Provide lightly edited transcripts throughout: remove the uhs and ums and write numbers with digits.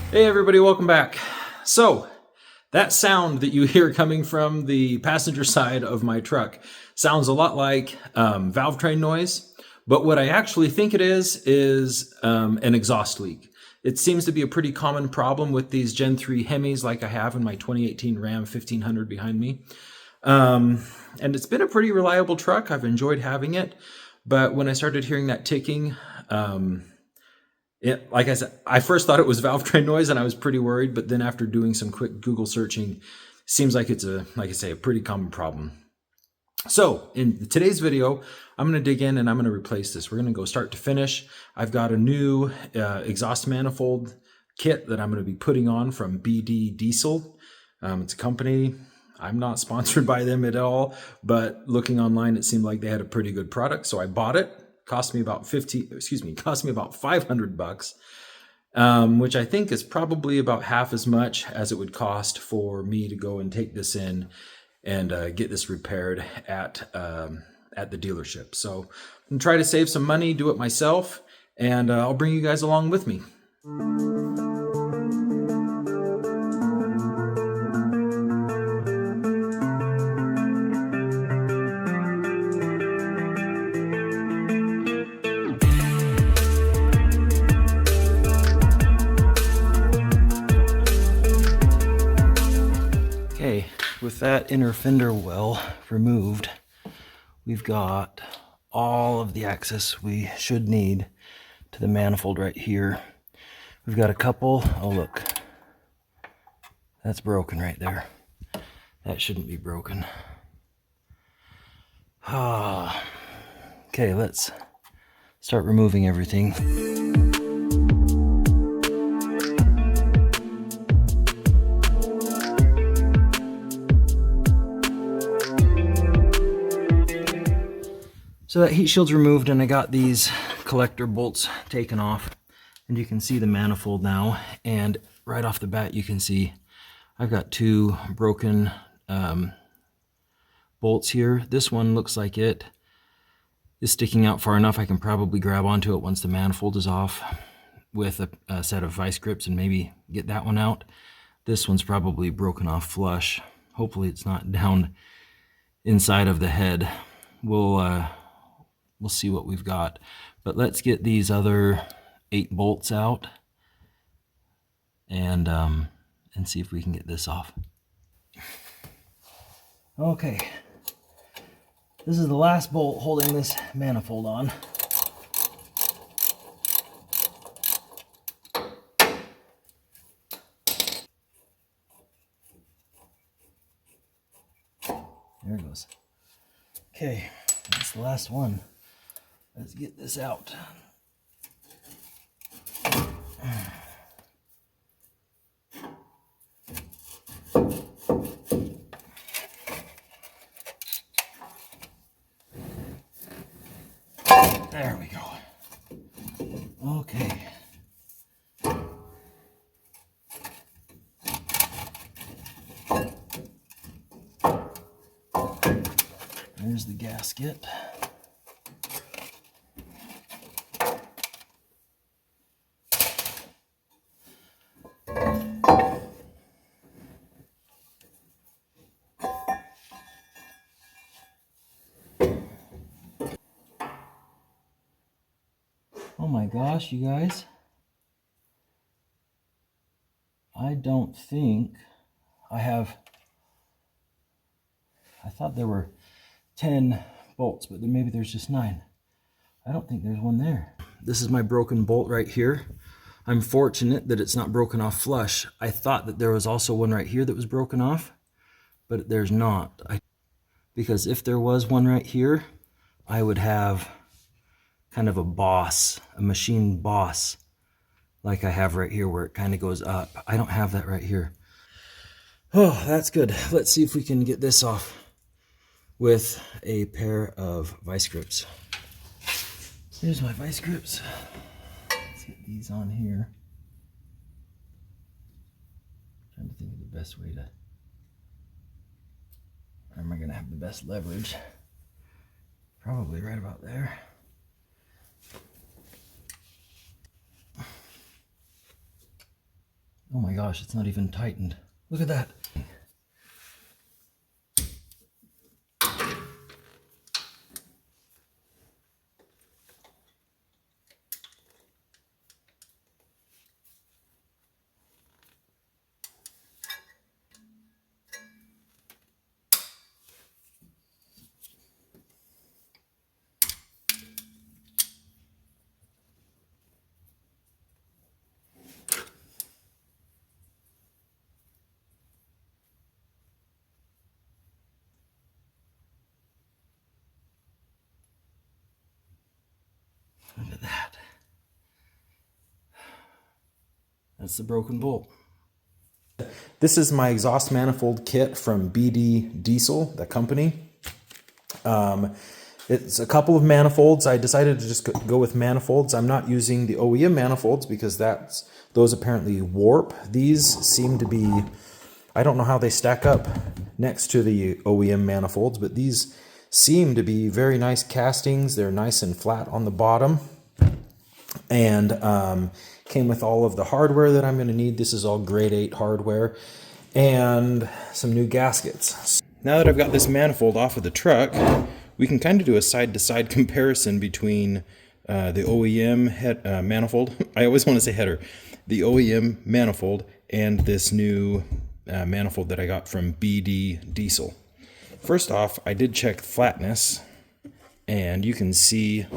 Hey everybody, welcome back. So, that sound that you hear coming from the passenger side of my truck sounds a lot like valve train noise, but what I actually think it is an exhaust leak. It seems to be a pretty common problem with these Gen 3 Hemis like I have in my 2018 Ram 1500 behind me. And it's been a pretty reliable truck. I've enjoyed having it, but when I started hearing that ticking, like I said, I first thought it was valve train noise and I was pretty worried, but then after doing some quick Google searching, seems like it's like I say, a pretty common problem. So in today's video, I'm going to dig in and I'm going to replace this. We're going to go start to finish. I've got a new exhaust manifold kit that I'm going to be putting on from BD Diesel. It's a company. I'm not sponsored by them at all, but looking online, it seemed like they had a pretty good product. So I bought it. Cost me about $500, which I think is probably about half as much as it would cost for me to go and take this in and get this repaired at the dealership. So I'm gonna try to save some money, do it myself, and I'll bring you guys along with me. Okay, with that inner fender well removed, we've got all of the access we should need to the manifold right here. We've got a couple, oh look, that's broken right there. That shouldn't be broken. Okay, let's start removing everything. So that heat shield's removed and I got these collector bolts taken off, and you can see the manifold now, and right off the bat you can see I've got two broken bolts here. This one looks like it is sticking out far enough I can probably grab onto it once the manifold is off with a set of vice grips and maybe get that one out. This one's probably broken off flush. Hopefully it's not down inside of the head. We'll see what we've got. But let's get these other 8 bolts out and see if we can get this off. Okay, this is the last bolt holding this manifold on. There it goes. Okay, that's the last one. Let's get this out. There we go. Okay. There's the gasket. Oh my gosh, you guys. I don't think I have... I thought there were 10 bolts, but then maybe there's just 9. I don't think there's one there. This is my broken bolt right here. I'm fortunate that it's not broken off flush. I thought that there was also one right here that was broken off, but there's not. Because if there was one right here, I would have kind of a boss, a machine boss, like I have right here where it kind of goes up. I don't have that right here. Oh, that's good. Let's see if we can get this off with a pair of vice grips. Here's my vice grips. Let's get these on here. I'm trying to think of the best way to... Where am I going to have the best leverage? Probably right about there. Oh my gosh, it's not even tightened. Look at that. Look at that. That's the broken bolt. This is my exhaust manifold kit from BD Diesel, the company. It's a couple of manifolds. I decided to just go with manifolds. I'm not using the OEM manifolds because those apparently warp. These seem to be, I don't know how they stack up next to the OEM manifolds, but these seem to be very nice castings. They're nice and flat on the bottom, and came with all of the hardware that I'm going to need. This is all grade 8 hardware and some new gaskets. Now that I've got this manifold off of the truck, we can kind of do a side-to-side comparison between the OEM manifold. I always want to say header. The OEM manifold and this new manifold that I got from BD Diesel. First off, I did check flatness, and you can see,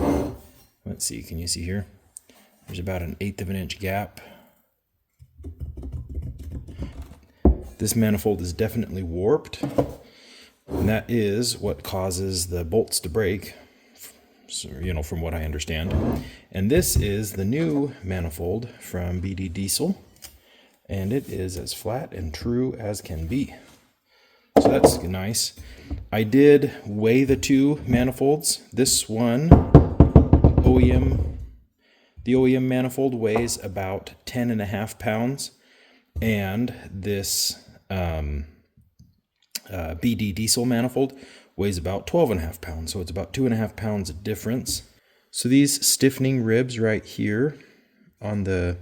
let's see, can you see here? There's about an 1/8 of an inch gap. This manifold is definitely warped, and that is what causes the bolts to break, so, you know, from what I understand. And this is the new manifold from BD Diesel, and it is as flat and true as can be. So that's nice. I did weigh the two manifolds. This one, the OEM manifold weighs about 10.5 pounds, and this BD Diesel manifold weighs about 12.5 pounds, so it's about 2.5 pounds difference. So these stiffening ribs right here on the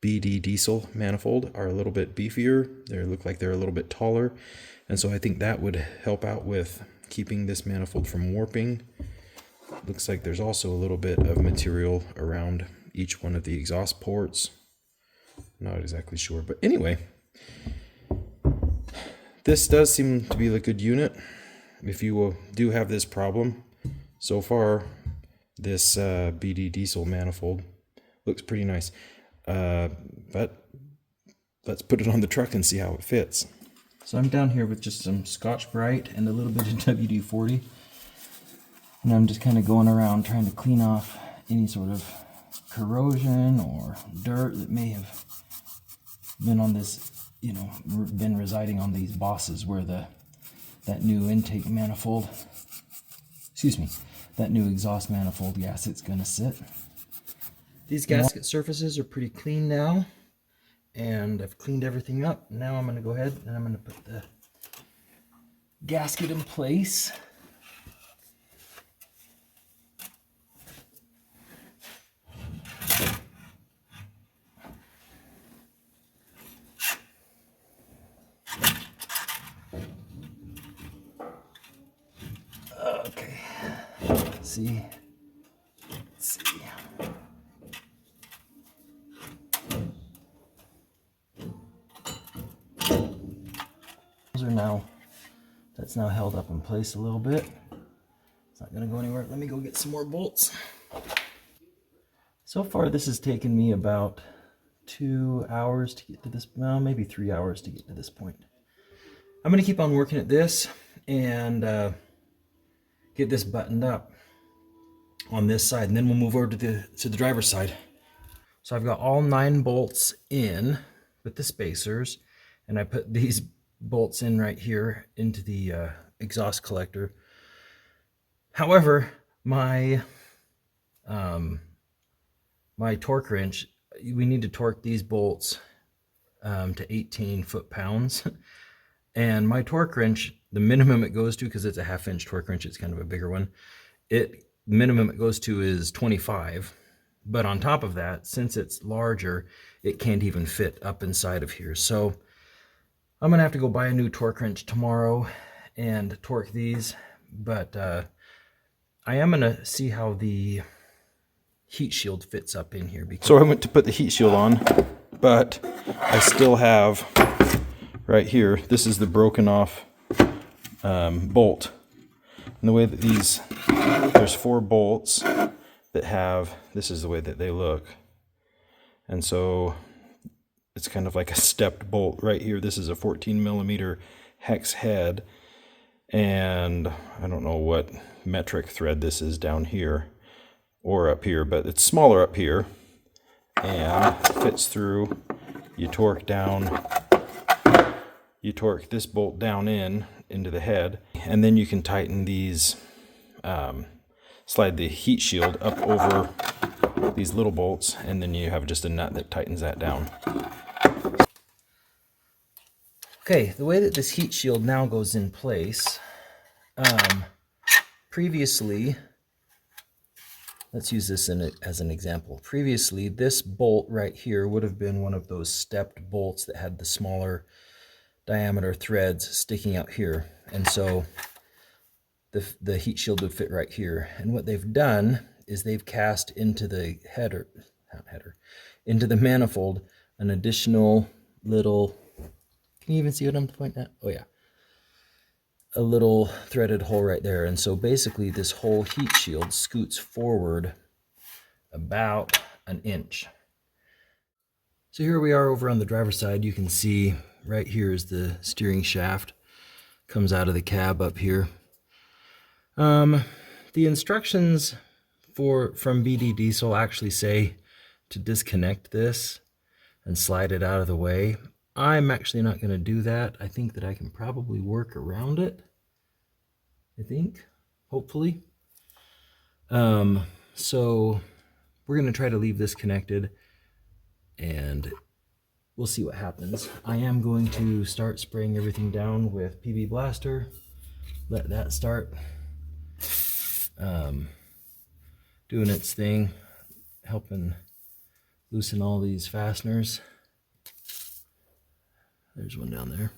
BD Diesel manifold are a little bit beefier. They look like they're a little bit taller, and so I think that would help out with keeping this manifold from warping. Looks like there's also a little bit of material around each one of the exhaust ports. Not exactly sure, but anyway, this does seem to be a good unit if you do have this problem. So far, this BD Diesel manifold looks pretty nice, but let's put it on the truck and see how it fits. So I'm down here with just some Scotch-Brite and a little bit of WD-40, and I'm just kind of going around trying to clean off any sort of corrosion or dirt that may have been on this, you know, been residing on these bosses where that new intake manifold, that new exhaust manifold gasket's gonna sit. These gasket surfaces are pretty clean now, and I've cleaned everything up. Now I'm gonna go ahead and I'm gonna put the gasket in place. Okay, let's see. Those are now, that's now held up in place a little bit. It's not gonna go anywhere. Let me go get some more bolts. So far this has taken me about 2 hours to get to this, well, maybe 3 hours to get to this point. I'm gonna keep on working at this and get this buttoned up on this side, and then we'll move over to the driver's side. So I've got all 9 bolts in with the spacers, and I put these bolts in right here into the exhaust collector. However, my my torque wrench, we need to torque these bolts to 18 foot-pounds. And my torque wrench, the minimum it goes to, because it's a 1/2 inch torque wrench, it's kind of a bigger one, minimum it goes to is 25. But on top of that, since it's larger, it can't even fit up inside of here. So I'm gonna have to go buy a new torque wrench tomorrow and torque these, but I am gonna see how the heat shield fits up in here. So I went to put the heat shield on, but I still have right here, this is the broken off bolt. And the way that there's 4 bolts that have, this is the way that they look. And so it's kind of like a stepped bolt right here. This is a 14 millimeter hex head. And I don't know what metric thread this is down here or up here, but it's smaller up here and fits through. You torque down, you torque this bolt down into the head, and then you can tighten these, slide the heat shield up over these little bolts, and then you have just a nut that tightens that down. Okay, the way that this heat shield now goes in place, previously, let's use this as an example. Previously, this bolt right here would have been one of those stepped bolts that had the smaller diameter threads sticking out here. And so the heat shield would fit right here. And what they've done is they've cast into the into the manifold an additional little, can you even see what I'm pointing at? Oh yeah. A little threaded hole right there. And so basically this whole heat shield scoots forward about an inch. So here we are over on the driver's side. You can see right here is the steering shaft. Comes out of the cab up here. The instructions from BD Diesel actually say to disconnect this and slide it out of the way. I'm actually not going to do that. I think that I can probably work around it. Hopefully. So we're going to try to leave this connected and we'll see what happens. I am going to start spraying everything down with PB Blaster. Let that start doing its thing, helping loosen all these fasteners. There's one down there.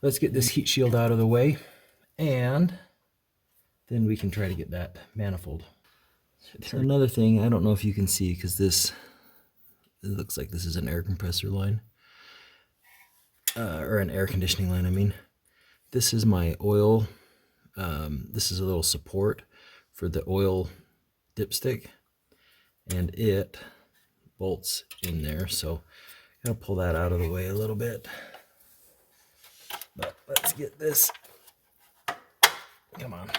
Let's get this heat shield out of the way, and then we can try to get that manifold. So another thing, I don't know if you can see, because it looks like this is an air compressor line, or an air conditioning line, I mean. This is my oil, this is a little support for the oil dipstick, and it bolts in there, so I'm gonna pull that out of the way a little bit. But let's get this, come on.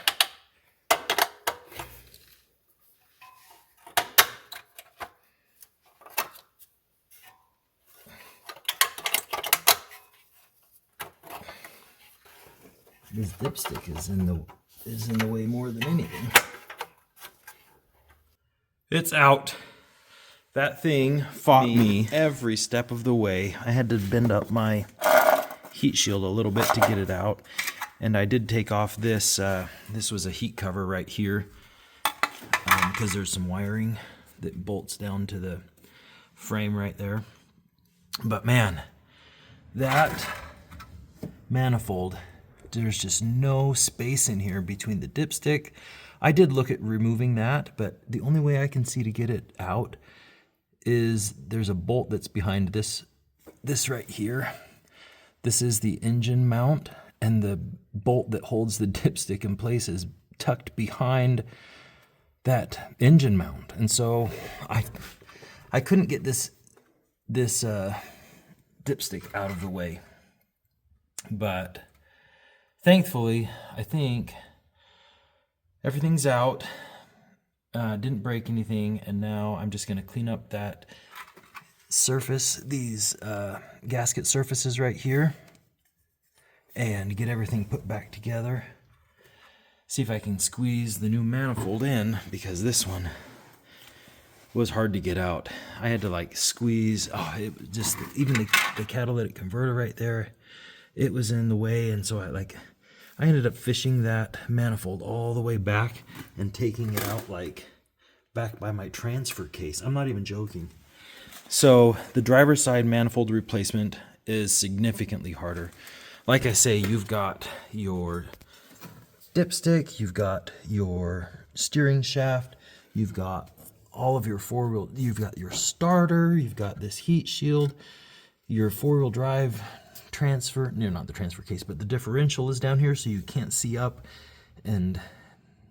This dipstick is in the way more than anything. It's out. That thing fought me every step of the way. I had to bend up my heat shield a little bit to get it out. And I did take off this, this was a heat cover right here, because there's some wiring that bolts down to the frame right there. But man, that manifold, there's just no space in here between the dipstick. I did look at removing that, but the only way I can see to get it out is there's a bolt that's behind this right here. This is the engine mount, and the bolt that holds the dipstick in place is tucked behind that engine mount. And so I couldn't get this dipstick out of the way. But thankfully, I think everything's out. Didn't break anything, and now I'm just going to clean up that surface, these gasket surfaces right here, and get everything put back together. See if I can squeeze the new manifold in, because this one was hard to get out. I had to like squeeze, it was just, even the catalytic converter right there, it was in the way, and so I ended up fishing that manifold all the way back and taking it out like back by my transfer case. I'm not even joking. So the driver's side manifold replacement is significantly harder. Like I say, you've got your dipstick, you've got your steering shaft, you've got all of your four-wheel, you've got your starter, you've got this heat shield, your four-wheel drive transfer, no, not the transfer case, but the differential is down here, so you can't see up and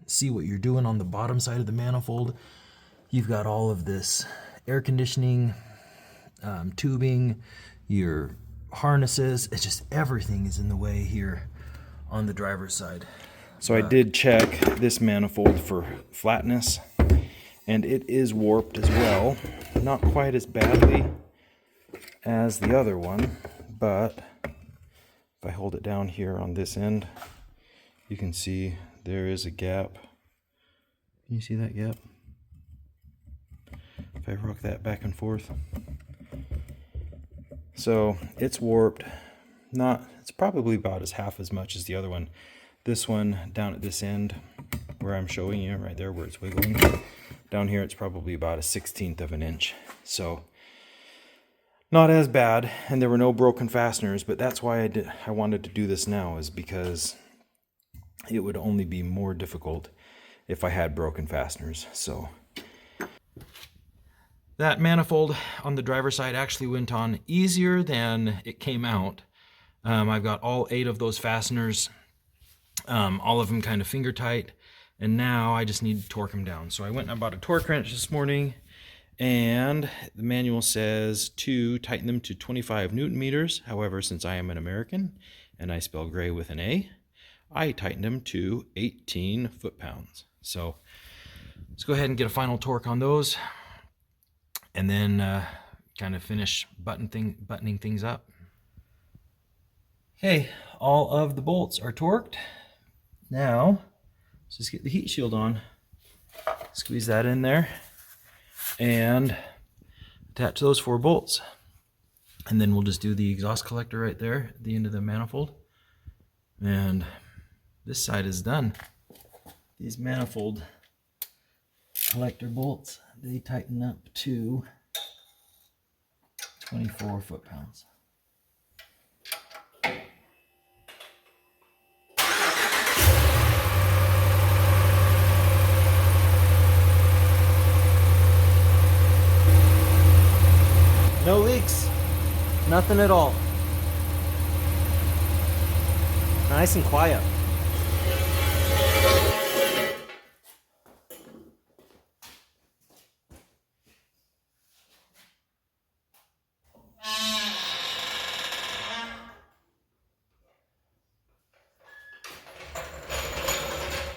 see what you're doing on the bottom side of the manifold. You've got all of this air conditioning, tubing, your harnesses. It's just everything is in the way here on the driver's side. So I did check this manifold for flatness, and it is warped as well. Not quite as badly as the other one, but if I hold it down here on this end, you can see there is a gap. Can you see that gap? If I rock that back and forth. So it's warped. It's probably about half as much as the other one. This one down at this end where I'm showing you right there where it's wiggling, down here it's probably about 1/16 of an inch. So not as bad, and there were no broken fasteners, but that's why I wanted to do this now, is because it would only be more difficult if I had broken fasteners. So that manifold on the driver's side actually went on easier than it came out. I've got all 8 of those fasteners, all of them kind of finger tight, and now I just need to torque them down. So I went and I bought a torque wrench this morning, and the manual says to tighten them to 25 Newton meters. However, since I am an American and I spell gray with an A, I tightened them to 18 foot-pounds. So let's go ahead and get a final torque on those, and then kind of finish buttoning things up. Okay, all of the bolts are torqued. Now, let's just get the heat shield on. Squeeze that in there and attach those 4 bolts. And then we'll just do the exhaust collector right there at the end of the manifold. And this side is done. These manifold collector bolts, they tighten up to 24 foot-pounds. No leaks, nothing at all. Nice and quiet.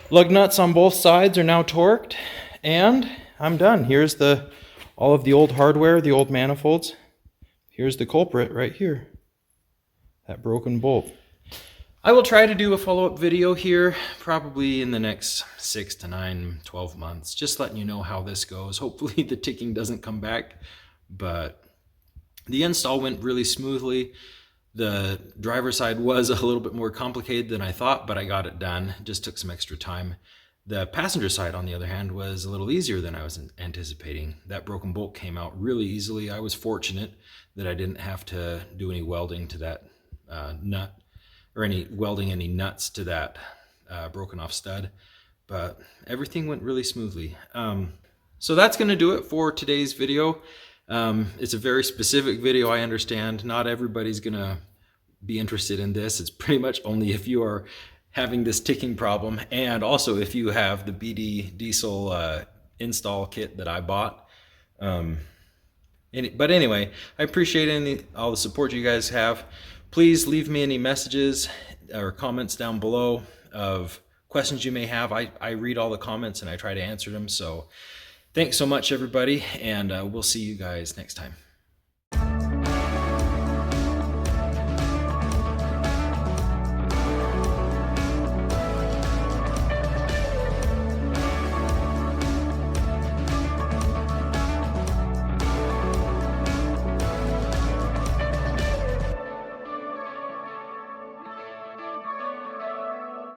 Lug nuts on both sides are now torqued, and I'm done. Here's all of the old hardware, the old manifolds. Here's the culprit right here, that broken bolt. I will try to do a follow-up video here, probably in the next 6 to 9, 12 months, just letting you know how this goes. Hopefully the ticking doesn't come back, but the install went really smoothly. The driver's side was a little bit more complicated than I thought, but I got it done. It just took some extra time. The passenger side, on the other hand, was a little easier than I was anticipating. That broken bolt came out really easily. I was fortunate that I didn't have to do any welding to that nut, or any nuts to that broken off stud, but everything went really smoothly. So that's going to do it for today's video. It's a very specific video, I understand. Not everybody's going to be interested in this. It's pretty much only if you are having this ticking problem, and also if you have the BD diesel install kit that I bought. But anyway, I appreciate all the support you guys have. Please leave me any messages or comments down below of questions you may have. I read all the comments and I try to answer them. So thanks so much, everybody, and we'll see you guys next time.